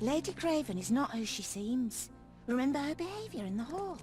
Lady Craven is not who she seems. Remember her behaviour in the hall.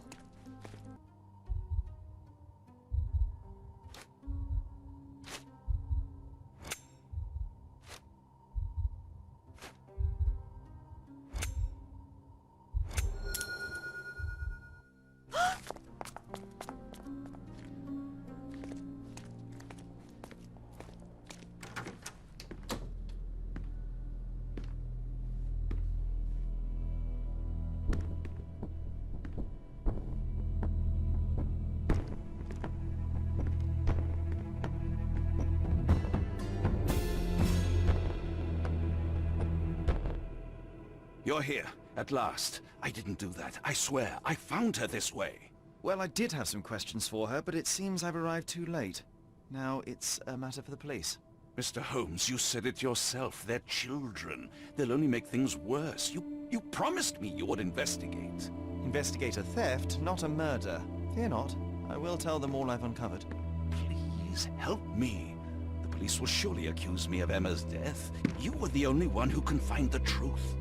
You're here, at last. I didn't do that. I swear, I found her this way. Well, I did have some questions for her, but it seems I've arrived too late. Now it's a matter for the police. Mr. Holmes, you said it yourself. They're children. They'll only make things worse. You promised me you would investigate. Investigate a theft, not a murder. Fear not. I will tell them all I've uncovered. Please, help me. The police will surely accuse me of Emma's death. You were the only one who can find the truth.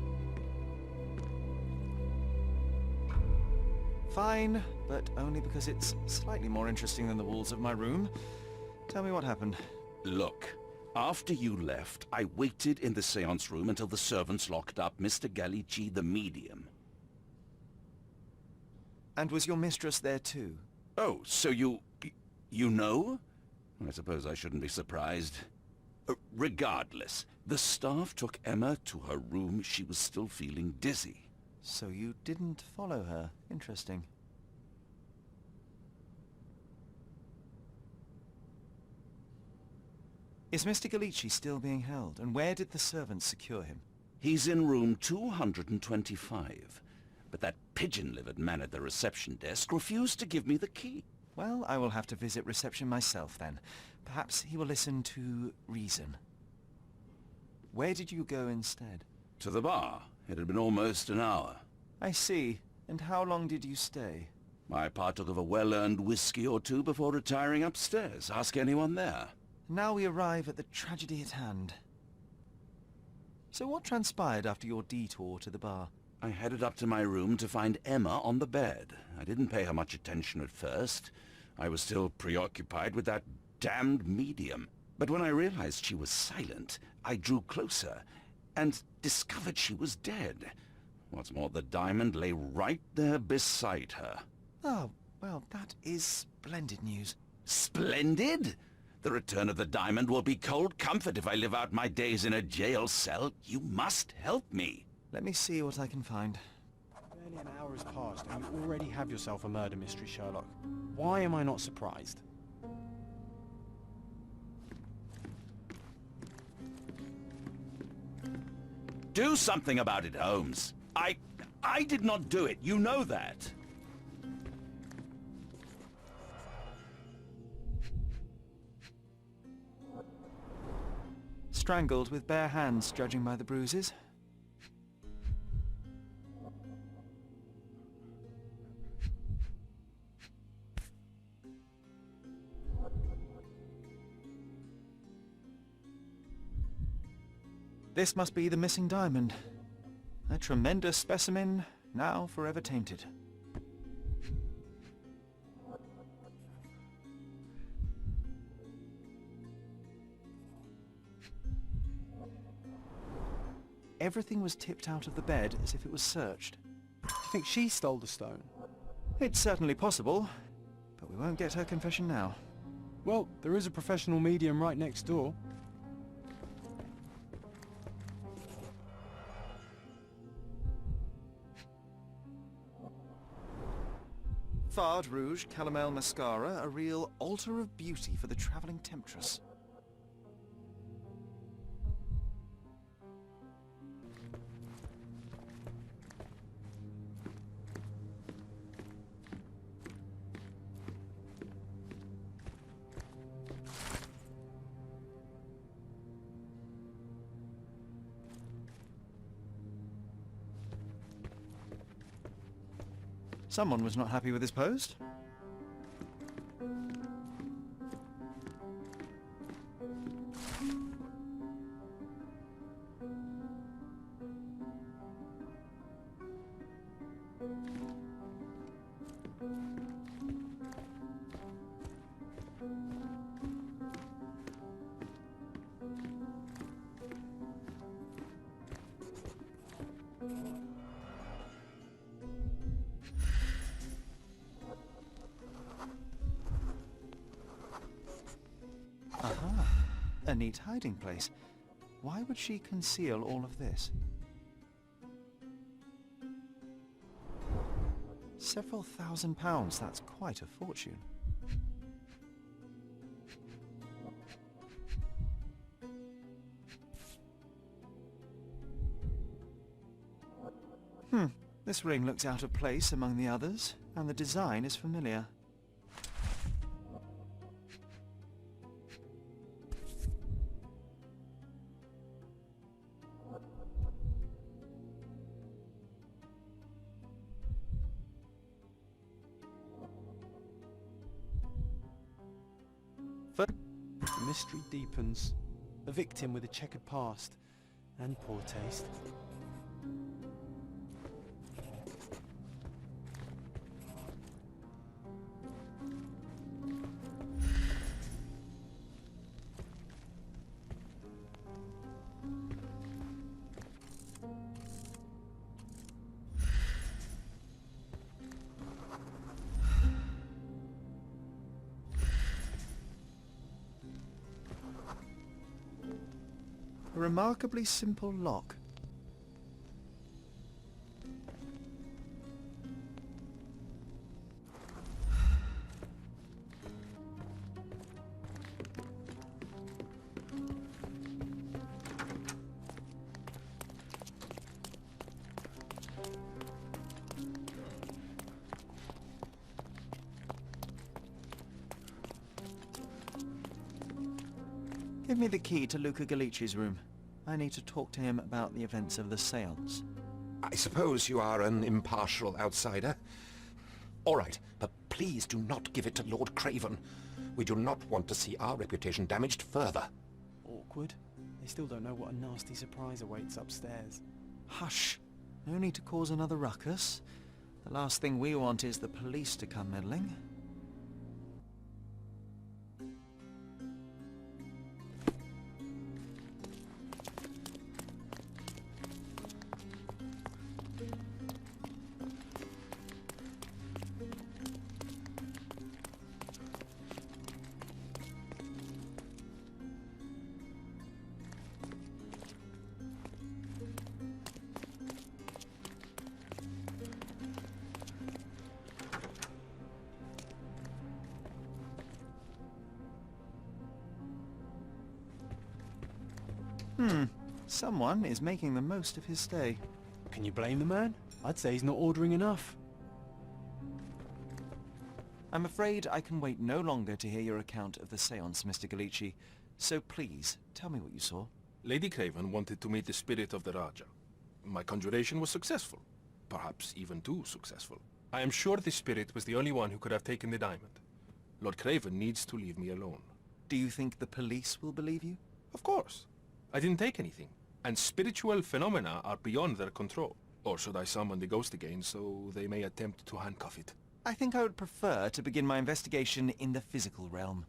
Fine, but only because it's slightly more interesting than the walls of my room. Tell me what happened. Look, after you left, I waited in the seance room until the servants locked up Mr. Gallici, the medium. And was your mistress there too? Oh, so you know? I suppose I shouldn't be surprised. Regardless, the staff took Emma to her room. She was still feeling dizzy. So you didn't follow her. Interesting. Is Mr. Gallici still being held? And where did the servants secure him? He's in room 225. But that pigeon-livered man at the reception desk refused to give me the key. Well, I will have to visit reception myself then. Perhaps he will listen to reason. Where did you go instead? To the bar. It had been almost an hour. I see. And how long did you stay? I partook of a well-earned whiskey or two before retiring upstairs. Ask anyone there. Now we arrive at the tragedy at hand. So what transpired after your detour to the bar? I headed up to my room to find Emma on the bed. I didn't pay her much attention at first. I was still preoccupied with that damned medium. But when I realized she was silent, I drew closer and discovered she was dead. What's more, the diamond lay right there beside her. Oh, well, that is splendid news. Splendid? The return of the diamond will be cold comfort if I live out my days in a jail cell. You must help me. Let me see what I can find. Barely an hour has passed and you already have yourself a murder mystery, Sherlock. Why am I not surprised? Do something about it, Holmes. I did not do it. You know that. Strangled with bare hands, judging by the bruises. This must be the missing diamond. A tremendous specimen, now forever tainted. Everything was tipped out of the bed as if it was searched. Do you think she stole the stone? It's certainly possible, but we won't get her confession now. Well, there is a professional medium right next door. Fard Rouge Calomel Mascara, a real altar of beauty for the travelling temptress. Someone was not happy with his post. A neat hiding place. Why would she conceal all of this? Several £1,000s, that's quite a fortune. This ring looks out of place among the others, and the design is familiar. The mystery deepens. A victim with a checkered past and poor taste. A remarkably simple lock. Give me the key to Luca Galici's room. I need to talk to him about the events of the séance. I suppose you are an impartial outsider. All right, but please do not give it to Lord Craven. We do not want to see our reputation damaged further. Awkward. They still don't know what a nasty surprise awaits upstairs. Hush! No need to cause another ruckus. The last thing we want is the police to come meddling. Someone is making the most of his stay. Can you blame the man? I'd say he's not ordering enough. I'm afraid I can wait no longer to hear your account of the séance, Mr. Galici. So please, tell me what you saw. Lady Craven wanted to meet the spirit of the Raja. My conjuration was successful. Perhaps even too successful. I am sure the spirit was the only one who could have taken the diamond. Lord Craven needs to leave me alone. Do you think the police will believe you? Of course. I didn't take anything. And spiritual phenomena are beyond their control. Or should I summon the ghost again so they may attempt to handcuff it? I think I would prefer to begin my investigation in the physical realm.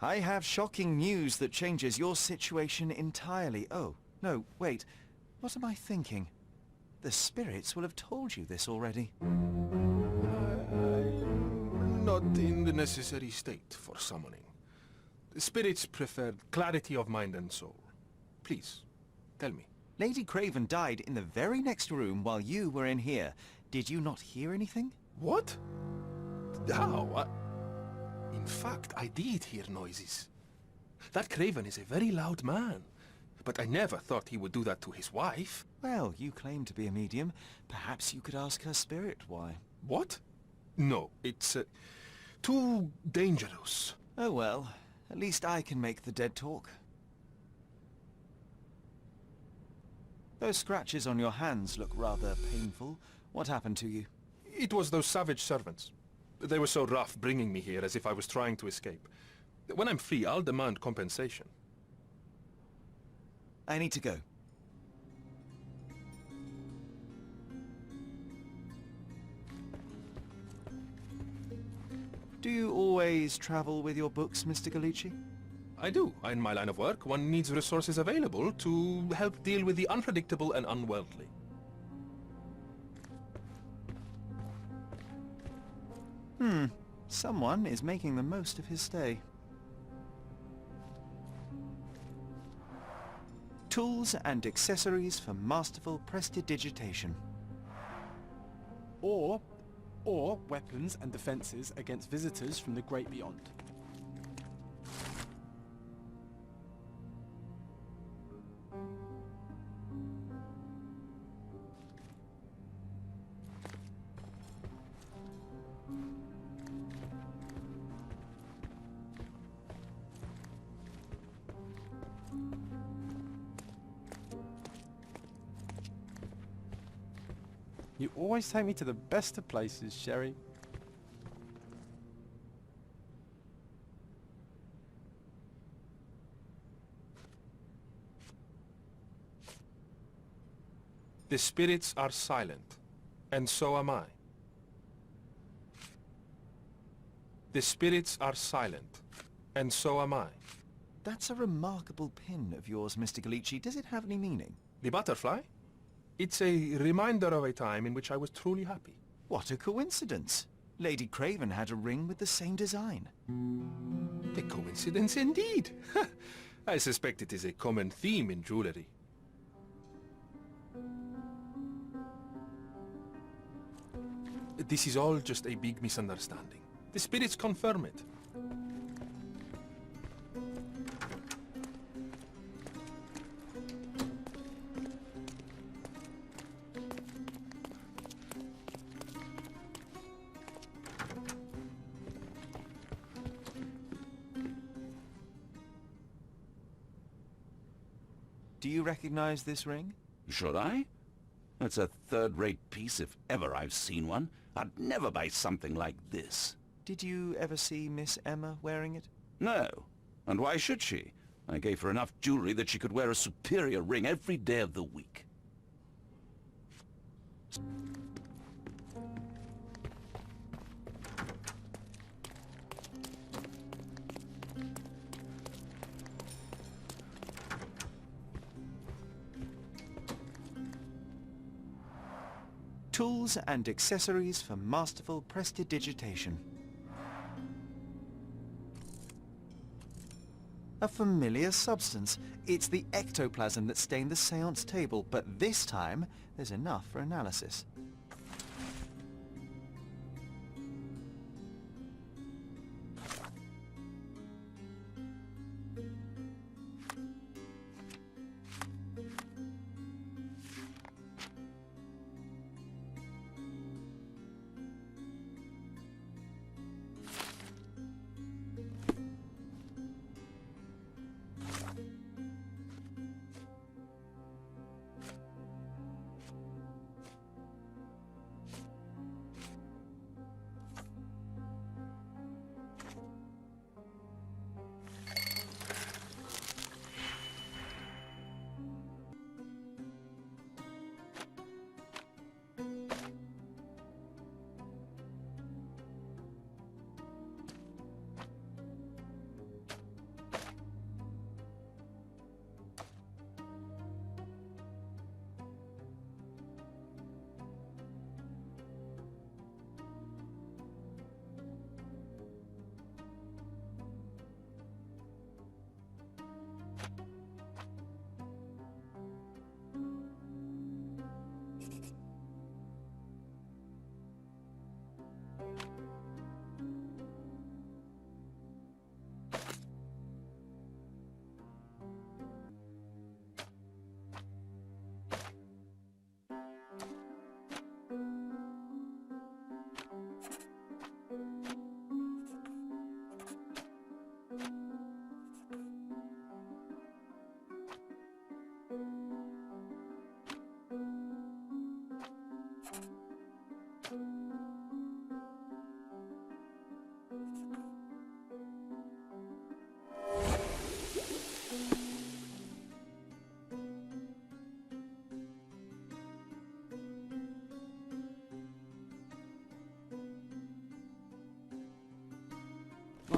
I have shocking news that changes your situation entirely. Oh, no, wait. What am I thinking? The spirits will have told you this already. I'm not in the necessary state for summoning. The spirits preferred clarity of mind and soul. Please, tell me. Lady Craven died in the very next room while you were in here. Did you not hear anything? What? How? In fact, I did hear noises. That Craven is a very loud man. But I never thought he would do that to his wife. Well, you claim to be a medium. Perhaps you could ask her spirit why. What? No, it's too dangerous. Oh well, at least I can make the dead talk. Those scratches on your hands look rather painful. What happened to you? It was those savage servants. They were so rough bringing me here as if I was trying to escape. When I'm free, I'll demand compensation. I need to go. Do you always travel with your books, Mr. Galici? I do. In my line of work, one needs resources available to help deal with the unpredictable and unworldly. Someone is making the most of his stay. Tools and accessories for masterful prestidigitation. Or weapons and defenses against visitors from the great beyond. You always take me to the best of places, Sherry. The spirits are silent, and so am I. The spirits are silent, and so am I. That's a remarkable pin of yours, Mr. Galici. Does it have any meaning? The butterfly? It's a reminder of a time in which I was truly happy. What a coincidence! Lady Craven had a ring with the same design. A coincidence indeed. I suspect it is a common theme in jewelry. This is all just a big misunderstanding. The spirits confirm it. Do you recognize this ring? Should I? That's a third-rate piece if ever I've seen one. I'd never buy something like this. Did you ever see Miss Emma wearing it? No. And why should she? I gave her enough jewelry that she could wear a superior ring every day of the week. Tools and accessories for masterful prestidigitation. A familiar substance. It's the ectoplasm that stained the seance table, but this time there's enough for analysis.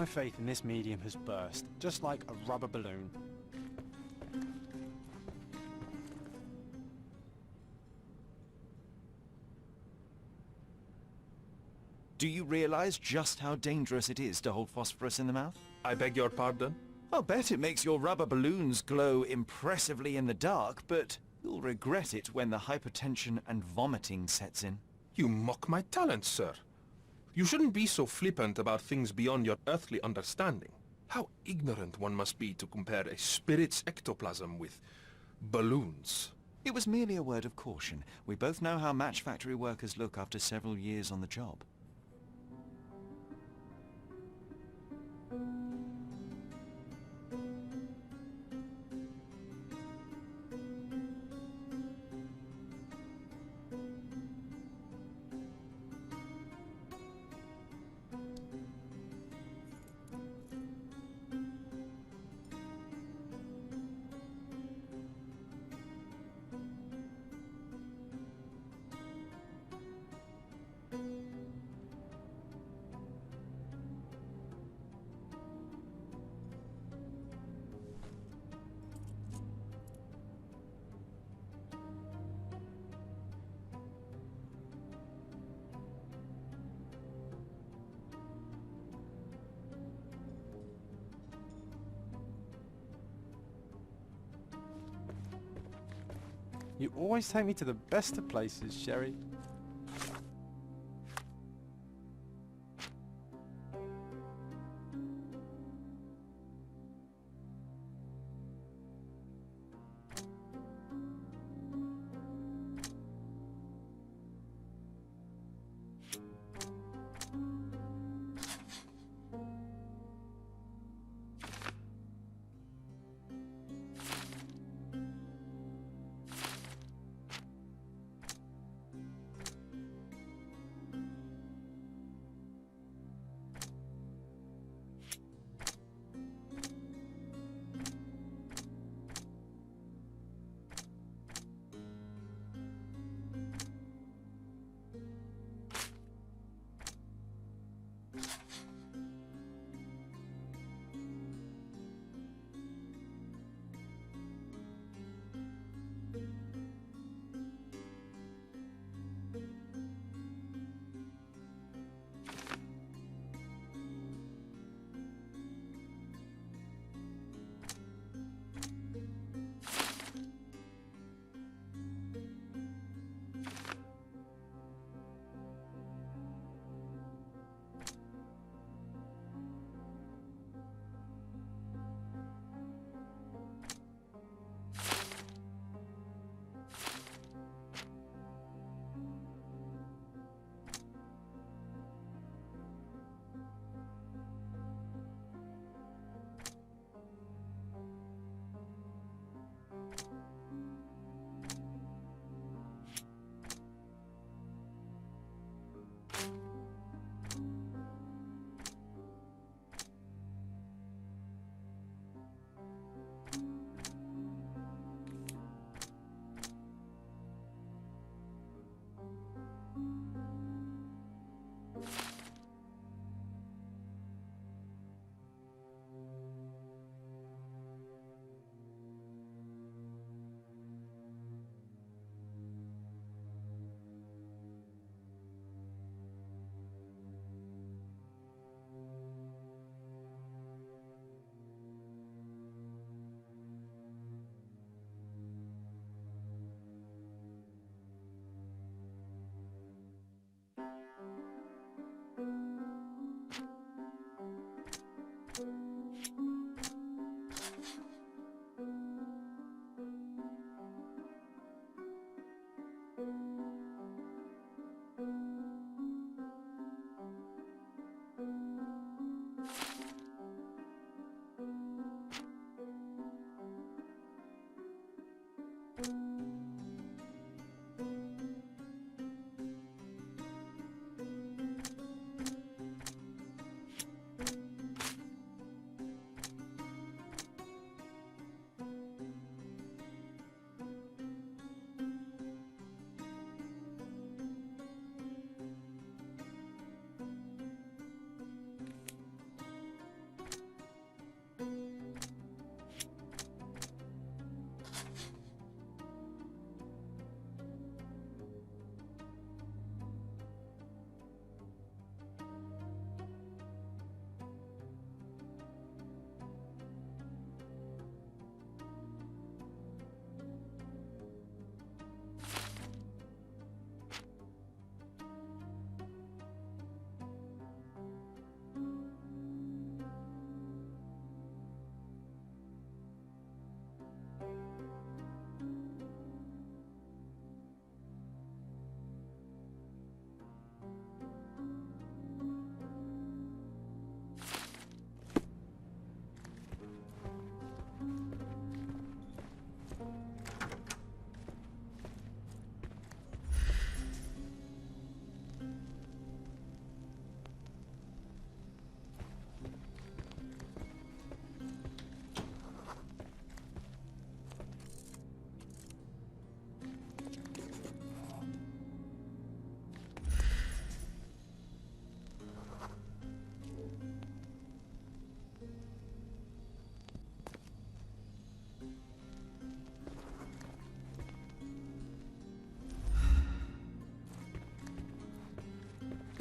My faith in this medium has burst, just like a rubber balloon. Do you realize just how dangerous it is to hold phosphorus in the mouth? I beg your pardon? I'll bet it makes your rubber balloons glow impressively in the dark, but you'll regret it when the hypertension and vomiting sets in. You mock my talents, sir. You shouldn't be so flippant about things beyond your earthly understanding. How ignorant one must be to compare a spirit's ectoplasm with balloons. It was merely a word of caution. We both know how match factory workers look after several years on the job. You always take me to the best of places, Sherry.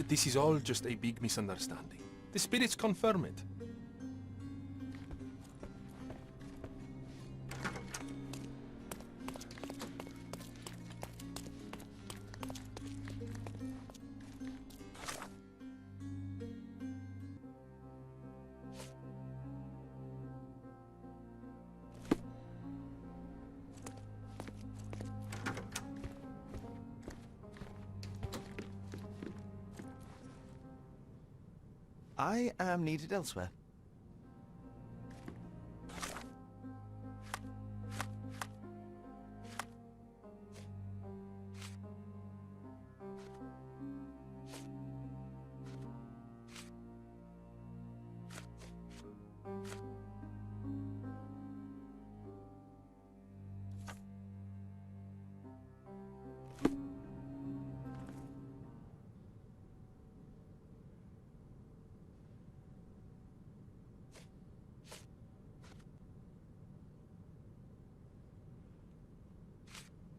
This is all just a big misunderstanding. The spirits confirm it. I am needed elsewhere.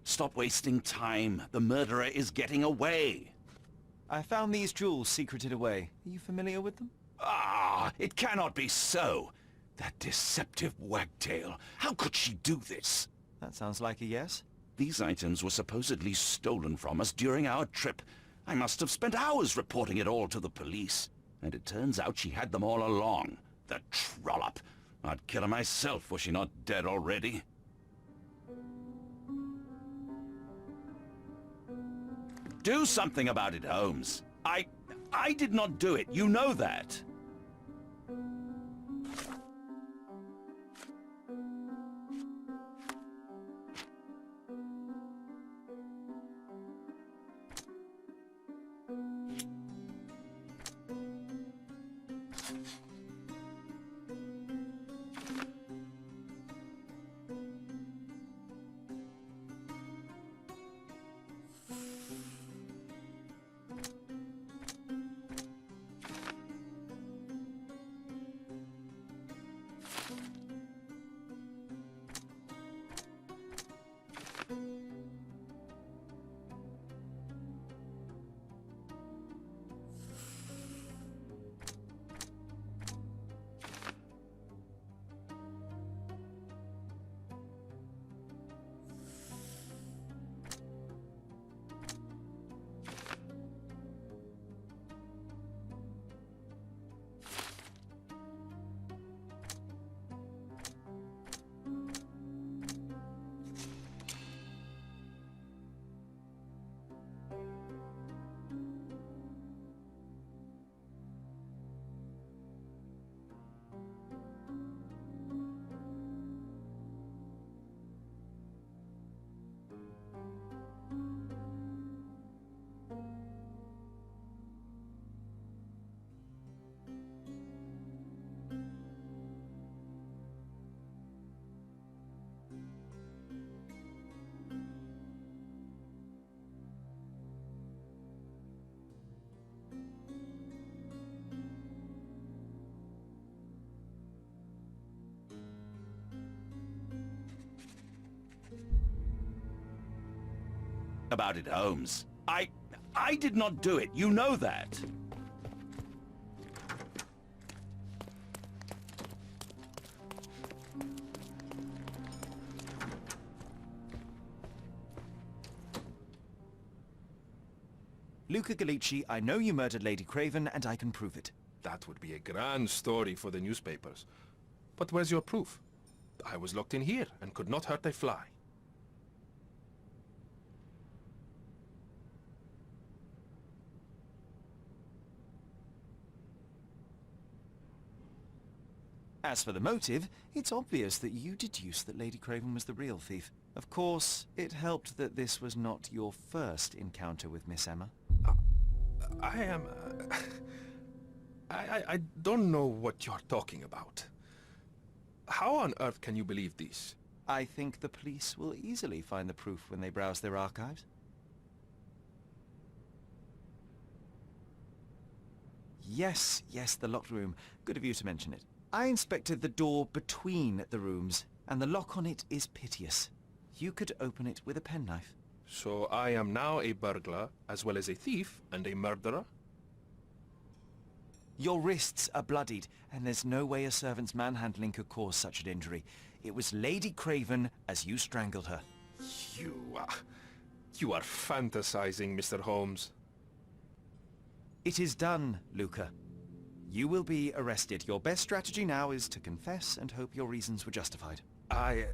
Stop wasting time. The murderer is getting away. I found these jewels secreted away. Are you familiar with them? Ah, it cannot be so. That deceptive wagtail. How could she do this? That sounds like a yes. These items were supposedly stolen from us during our trip. I must have spent hours reporting it all to the police. And it turns out she had them all along. The trollop. I'd kill her myself, was she not dead already? Do something about it, Holmes. I did not do it. You know that. About it, Holmes. I did not do it. You know that. Luca Gallici, I know you murdered Lady Craven, and I can prove it. That would be a grand story for the newspapers. But where's your proof? I was locked in here and could not hurt a fly. As for the motive, it's obvious that you deduced that Lady Craven was the real thief. Of course, it helped that this was not your first encounter with Miss Emma. I am... I don't know what you're talking about. How on earth can you believe this? I think the police will easily find the proof when they browse their archives. Yes, the locked room. Good of you to mention it. I inspected the door between the rooms, and the lock on it is piteous. You could open it with a penknife. So I am now a burglar, as well as a thief and a murderer? Your wrists are bloodied, and there's no way a servant's manhandling could cause such an injury. It was Lady Craven as you strangled her. You are fantasizing, Mr. Holmes. It is done, Luca. You will be arrested. Your best strategy now is to confess and hope your reasons were justified. I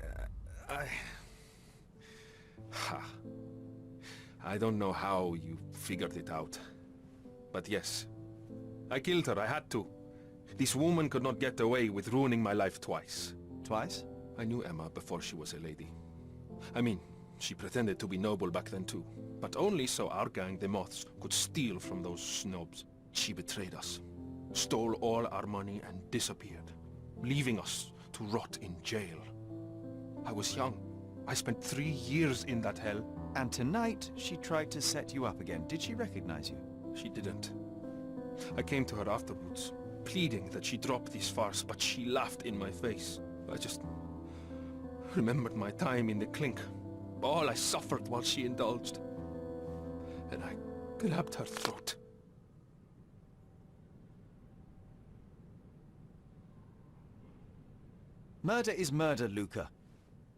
don't know how you figured it out. But yes, I killed her. I had to. This woman could not get away with ruining my life twice. Twice? I knew Emma before she was a lady. I mean, she pretended to be noble back then too. But only so our gang, the Moths, could steal from those snobs. She betrayed us, stole all our money and disappeared, leaving us to rot in jail. I was young. I spent 3 years in that hell. And tonight, she tried to set you up again. Did she recognize you? She didn't. I came to her afterwards, pleading that she drop this farce, but she laughed in my face. I just remembered my time in the clink, all I suffered while she indulged. And I grabbed her throat. Murder is murder, Luca.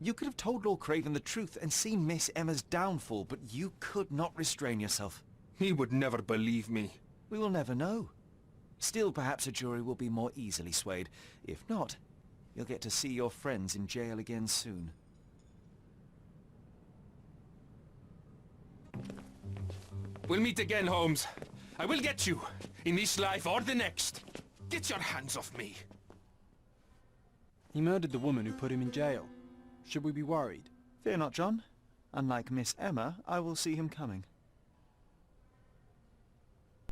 You could have told Lord Craven the truth and seen Miss Emma's downfall, but you could not restrain yourself. He would never believe me. We will never know. Still, perhaps a jury will be more easily swayed. If not, you'll get to see your friends in jail again soon. We'll meet again, Holmes. I will get you, in this life or the next. Get your hands off me. He murdered the woman who put him in jail. Should we be worried? Fear not, John. Unlike Miss Emma, I will see him coming.